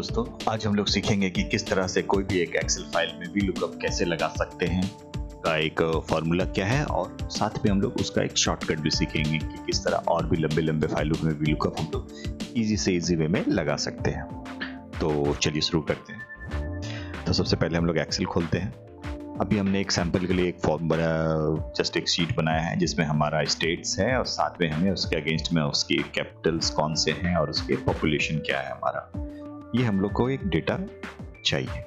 दोस्तों, आज हम लोग सीखेंगे कि किस तरह से कोई भी एक एक्सेल फाइल में VLOOKUP कैसे लगा सकते हैं, का एक फॉर्मूला क्या है और साथ में हम लोग उसका एक शॉर्टकट भी सीखेंगे कि किस तरह और भी लंबे लंबे फाइलों में VLOOKUP हम लोग इजी से इजी वे में लगा सकते हैं। तो चलिए शुरू करते हैं। तो सबसे पहले हम लोग एक्सेल खोलते हैं। अभी हमने एक सैंपल के लिए एक फॉर्म जस्ट एक शीट बनाया है जिसमें हमारा स्टेट्स है और साथ में हमें उसके अगेंस्ट में उसके कैपिटल्स कौन से हैं और उसके पॉपुलेशन क्या है हमारा, ये हम लोग को एक डेटा चाहिए।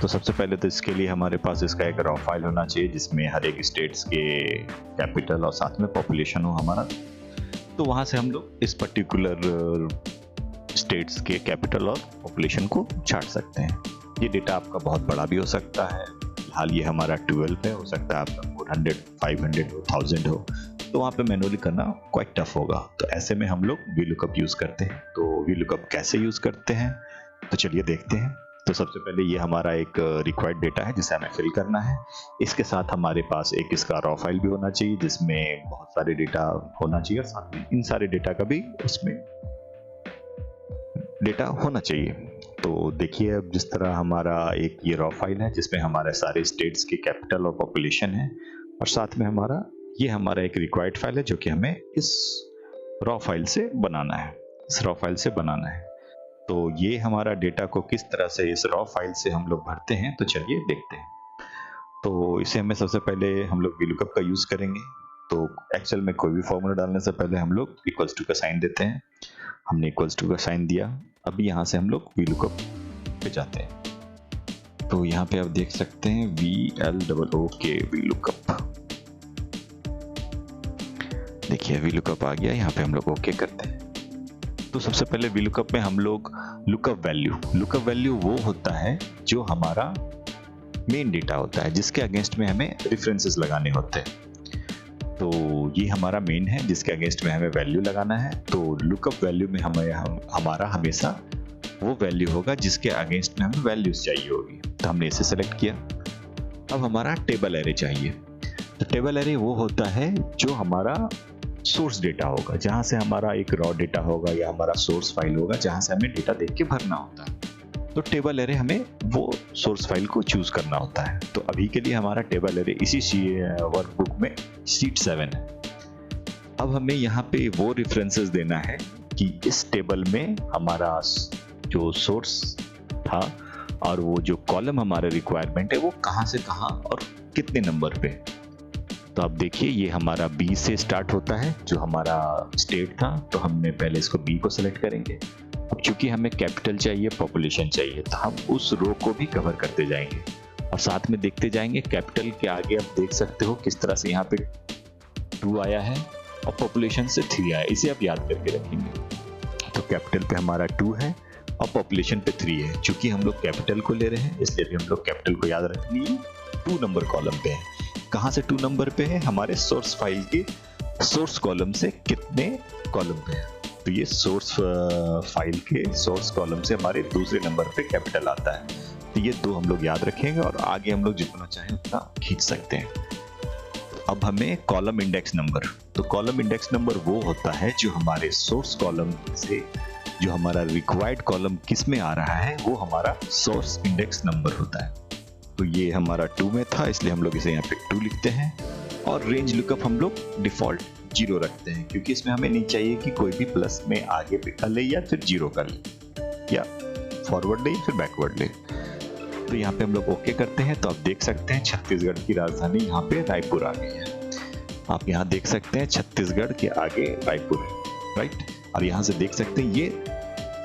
तो सबसे पहले तो इसके लिए हमारे पास इसका एक रॉ फाइल होना चाहिए जिसमें हर एक स्टेट्स के कैपिटल और साथ में पॉपुलेशन हो हमारा। तो वहाँ से हम लोग इस पर्टिकुलर स्टेट्स के कैपिटल और पॉपुलेशन को छाट सकते हैं। ये डेटा आपका बहुत बड़ा भी हो सकता है, फिलहाल ये हमारा 12 है, हो सकता है आपका 400, 500 हो, 1000 हो, तो वहाँ पे मैनुअली करना क्वाइट टफ होगा। तो ऐसे में हम लोग VLOOKUP यूज़ करते हैं। तो VLOOKUP कैसे यूज़ करते हैं तो चलिए देखते हैं। तो सबसे पहले ये हमारा एक रिक्वायर्ड डेटा है जिसे हमें फिल करना है। इसके साथ हमारे पास एक इसका रॉ फाइल भी होना चाहिए जिसमें बहुत सारे डेटा होना चाहिए और साथ में इन सारे डेटा का भी उसमें डेटा होना चाहिए। तो देखिए अब जिस तरह हमारा एक ये रॉ फाइल है जिसमें हमारे सारे स्टेट्स के कैपिटल और पॉपुलेशन है और साथ में हमारा एक रिक्वायर्ड फाइल है जो कि हमें इस रॉ फाइल से बनाना है। तो ये हमारा डेटा को किस तरह से इस रॉ फाइल से हम लोग भरते हैं तो चलिए देखते हैं। तो इसे हमें सबसे पहले हम लोग VLOOKUP का यूज करेंगे। तो एक्सेल में कोई भी फॉर्मूला डालने से पहले हम लोग इक्वल्स टू का साइन देते हैं। हमने इक्वल्स टू का साइन दिया। अभी यहाँ से हम लोग VLOOKUP पे जाते हैं। तो यहाँ पे आप देख सकते हैं VLOOK VLOOKUP, देखिए VLOOKUP आ गया। यहाँ पे हम लोग ओके करते हैं। तो सबसे पहले VLOOKUP में हम लोग लुकअप वैल्यू वो होता है जो हमारा मेन डेटा होता है जिसके अगेंस्ट में हमें रेफरेंसेस लगाने होते हैं। तो ये हमारा मेन है जिसके अगेंस्ट में हमें वैल्यू लगाना है। तो लुकअप वैल्यू में हमारा हमेशा वो वैल्यू होगा जिसके अगेंस्ट में हमें वैल्यूज चाहिए होगी। तो हमने इसे सेलेक्ट किया। अब हमारा टेबल एरे चाहिए। तो टेबल एरे वो होता है जो हमारा सोर्स डेटा होगा, जहां से हमारा एक रॉ डेटा होगा या हमारा सोर्स फाइल होगा जहां से हमें डेटा देख के भरना होता है। तो टेबल एरे हमें वो सोर्स फाइल को चूज करना होता है। तो अभी के लिए हमारा टेबल एरे इसी वर्कबुक में शीट 7 है। अब हमें यहाँ पे वो रेफरेंसेस देना है कि इस टेबल में हमारा जो सोर्स था और वो जो कॉलम हमारा रिक्वायरमेंट है वो कहाँ से कहाँ और कितने नंबर पे। तो अब देखिए ये हमारा B से स्टार्ट होता है जो हमारा स्टेट था। तो हमने पहले इसको B को सिलेक्ट करेंगे। अब चूंकि हमें कैपिटल चाहिए, पॉपुलेशन चाहिए, तो हम उस रो को भी कवर करते जाएंगे और साथ में देखते जाएंगे। कैपिटल के आगे आप देख सकते हो किस तरह से यहाँ पे 2 आया है और पॉपुलेशन से 3 आया है। इसे आप याद करके रखेंगे। तो कैपिटल पे हमारा 2 है और पॉपुलेशन पे 3 है। चूंकि हम लोग कैपिटल को ले रहे हैं इसलिए भी हम लोग कैपिटल को याद रख लिए 2 नंबर कॉलम पे है। कहाँ से 2 नंबर पे है? हमारे सोर्स फाइल के सोर्स कॉलम से कितने कॉलम पे है। तो ये सोर्स फाइल के सोर्स कॉलम से हमारे दूसरे नंबर पे कैपिटल आता है। तो ये 2 हम लोग याद रखेंगे और आगे हम लोग जितना चाहें उतना खींच सकते हैं। अब हमें कॉलम इंडेक्स नंबर, तो कॉलम इंडेक्स नंबर वो होता है जो हमारे सोर्स कॉलम से जो हमारा रिक्वायर्ड कॉलम किस में आ रहा है वो हमारा सोर्स इंडेक्स नंबर होता है। तो ये हमारा 2 में था इसलिए हम लोग इसे यहाँ पे 2 लिखते हैं। और रेंज लुकअप हम लोग डिफॉल्ट 0 रखते हैं क्योंकि इसमें हमें नहीं चाहिए कि कोई भी प्लस में आगे पे कर ले या फिर 0 कर ले या फॉरवर्ड ले या फिर बैकवर्ड ले। तो यहाँ पे हम लोग ओके करते हैं। तो आप देख सकते हैं छत्तीसगढ़ की राजधानी यहाँ पे रायपुर आ गई है। आप यहाँ देख सकते हैं छत्तीसगढ़ के आगे रायपुर है, राइट। और यहाँ से देख सकते हैं ये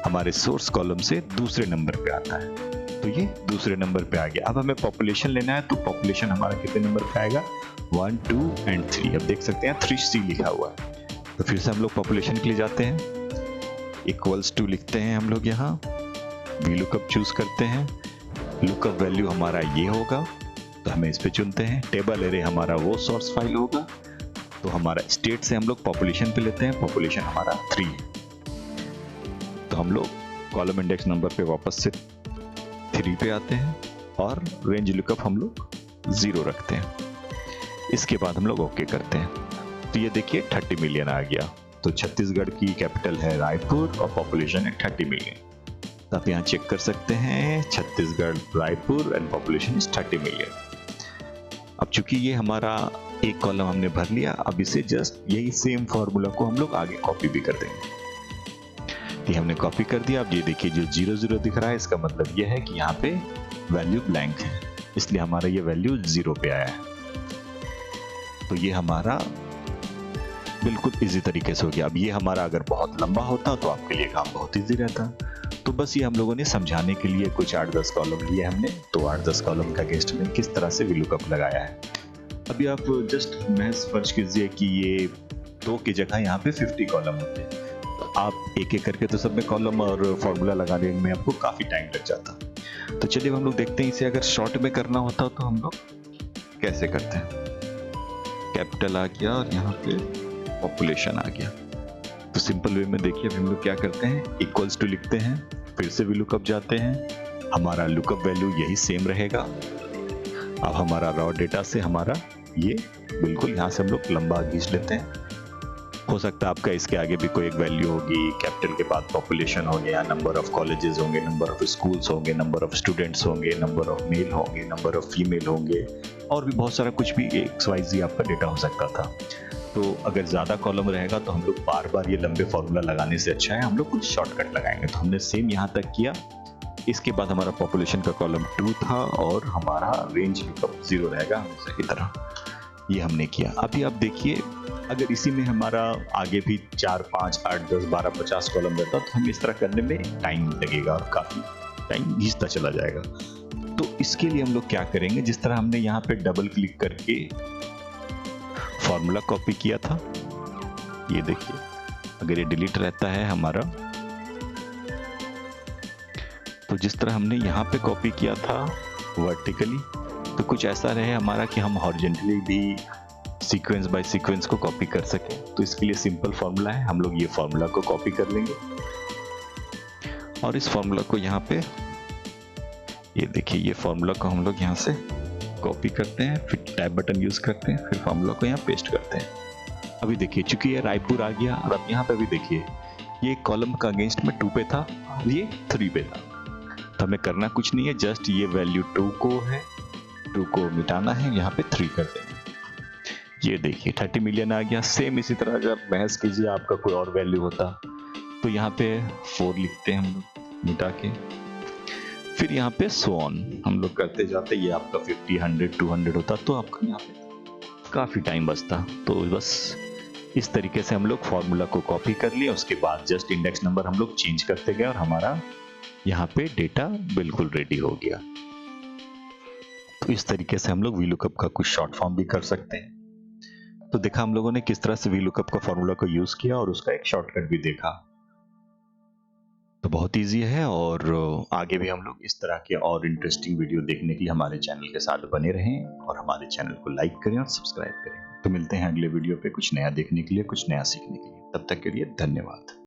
हमारे सोर्स कॉलम से दूसरे नंबर पे आता है। तो ये दूसरे नंबर पे आ गया। अब हमें पॉपुलेशन लेना है। तो पॉपुलेशन हमारा कितने नंबर पे आएगा? 1, 2 एंड 3। अब देख सकते हैं 3C लिखा हुआ है। तो फिर से हम लोग पॉपुलेशन के लिए जाते हैं। इक्वल्स टू लिखते हैं हम लोग यहाँ। VLOOKUP चूज करते हैं। लुकअप वैल्यू हमारा ये होगा तो हमें इस पे चुनते हैं। टेबल एरे हमारा वो सोर्स फाइल होगा। तो हमारा स्टेट से हम लोग पॉपुलेशन पे लेते हैं। पॉपुलेशन हमारा 3 है। तो हम लोग कॉलम इंडेक्स नंबर पे वापस से 3 पे आते हैं और रेंज लुकअप हम लोग 0 रखते हैं। इसके बाद हम लोग ओके करते हैं। तो ये देखिए 30 मिलियन आ गया। तो छत्तीसगढ़ की कैपिटल है रायपुर और पॉपुलेशन है 30 मिलियन। तो आप यहाँ चेक कर सकते हैं Chhattisgarh Raipur and population is 30 million. अब चूंकि ये हमारा एक कॉलम हमने भर लिया, अब इसे जस्ट यही सेम फॉर्मूला को हम लोग आगे कॉपी भी कर देंगे। ये हमने कॉपी कर दिया। अब ये देखिए जो 0 0 दिख रहा है, इसका मतलब ये है कि यहाँ पे वैल्यू ब्लैंक है, इसलिए हमारा ये वैल्यू 0 पे आया है। तो ये हमारा बिल्कुल इजी तरीके से हो गया। अब ये हमारा अगर बहुत लंबा होता तो आपके लिए काम बहुत इजी रहता। तो बस ये हम लोगों ने समझाने के लिए कुछ 8-10 कॉलम लिए हमने, तो 8-10 कॉलम का अगेंस्ट में किस तरह से VLOOKUP लगाया है। अभी आप जस्ट महज फर्ज कीजिए कि ये 2 की जगह यहाँ पे 50 कॉलम होते हैं, तो आप एक एक करके तो सब में कॉलम और फॉर्मूला लगाने में आपको काफी टाइम लग जाता। तो चलिए हम लोग देखते हैं इसे अगर शॉर्ट में करना होता तो हम लोग कैसे करते हैं। कैपिटल आ गया और यहाँ पे पॉपुलेशन आ गया। तो सिंपल वे में देखिए हम लोग क्या करते हैं, इक्वल्स टू लिखते हैं, फिर से VLOOKUP जाते हैं, हमारा लुकअप वैल्यू यही सेम रहेगा। अब हमारा रॉ डेटा से हमारा ये बिल्कुल यहाँ से हम लोग लंबा खींच लेते हैं। हो सकता है आपका इसके आगे भी कोई एक वैल्यू होगी, कैपिटल के बाद पॉपुलेशन हो गया, नंबर ऑफ कॉलेजेस होंगे, नंबर ऑफ स्कूल्स होंगे, नंबर ऑफ स्टूडेंट्स होंगे, नंबर ऑफ मेल होंगे, नंबर ऑफ फीमेल होंगे, और भी बहुत सारा कुछ भी XYZ आपका डेटा हो सकता था। तो अगर ज़्यादा कॉलम रहेगा तो हम लोग बार बार ये लंबे फॉर्मूला लगाने से अच्छा है हम लोग कुछ शॉर्टकट लगाएंगे। तो हमने सेम यहाँ तक किया। इसके बाद हमारा पॉपुलेशन का कॉलम 2 था और हमारा रेंज लुकअप 0 रहेगा हमेशा की तरह, ये हमने किया। अभी आप देखिए अगर इसी में हमारा आगे भी 4, 5, 8, 10, 12, 50 कॉलम रहता तो हम इस तरह करने में टाइम लगेगा और काफ़ी टाइम घिसता चला जाएगा। तो इसके लिए हम लोग क्या करेंगे, जिस तरह हमने यहाँ पे डबल क्लिक करके फॉर्मूला कॉपी किया था, ये देखिए अगर ये डिलीट रहता है हमारा, तो जिस तरह हमने यहाँ पे कॉपी किया था वर्टिकली, तो कुछ ऐसा रहे हमारा कि हम हॉरिजॉन्टली भी सीक्वेंस बाय सीक्वेंस को कॉपी कर सके। तो इसके लिए सिंपल फॉर्मूला है, हम लोग ये फॉर्मूला को कॉपी कर लेंगे और इस फॉर्मूला को यहाँ पे, ये देखिए ये फॉर्मूला को हम लोग यहाँ से कॉपी करते हैं, फिर टैब बटन यूज करते हैं, फिर फॉर्मूला को यहाँ पेस्ट करते हैं। अभी देखिए चूंकि ये रायपुर आ गया और अब यहाँ पे भी देखिए ये कॉलम का अगेंस्ट में 2 पे था और ये 3 पे था। तो हमें करना कुछ नहीं है, जस्ट ये वैल्यू 2 को मिटाना है, यहाँ पे 3 कर देंगे। ये देखिए 30 मिलियन आ गया। सेम इसी तरह जब बहस कीजिए आपका कोई और वैल्यू होता तो यहाँ पे 4 लिखते हैं हम लोग मिटा के, फिर यहाँ पे सो ऑन हम लोग करते जाते, ये आपका 50, 100, 200 होता तो आपका यहाँ पे काफी टाइम बचता। तो बस इस तरीके से हम लोग फॉर्मूला को कॉपी कर लिया, उसके बाद जस्ट इंडेक्स नंबर हम लोग चेंज करते गए और हमारा यहाँ पे डेटा बिल्कुल रेडी हो गया। तो इस तरीके से हम लोग VLOOKUP का कुछ शॉर्ट फॉर्म भी कर सकते हैं। तो देखा हम लोगों ने किस तरह से VLOOKUP का फॉर्मूला को यूज किया और उसका एक शॉर्टकट भी देखा। तो बहुत इजी है और आगे भी हम लोग इस तरह के और इंटरेस्टिंग वीडियो देखने के लिए हमारे चैनल के साथ बने रहें और हमारे चैनल को लाइक करें और सब्सक्राइब करें। तो मिलते हैं अगले वीडियो पे कुछ नया देखने के लिए, कुछ नया सीखने के लिए। तब तक के लिए धन्यवाद।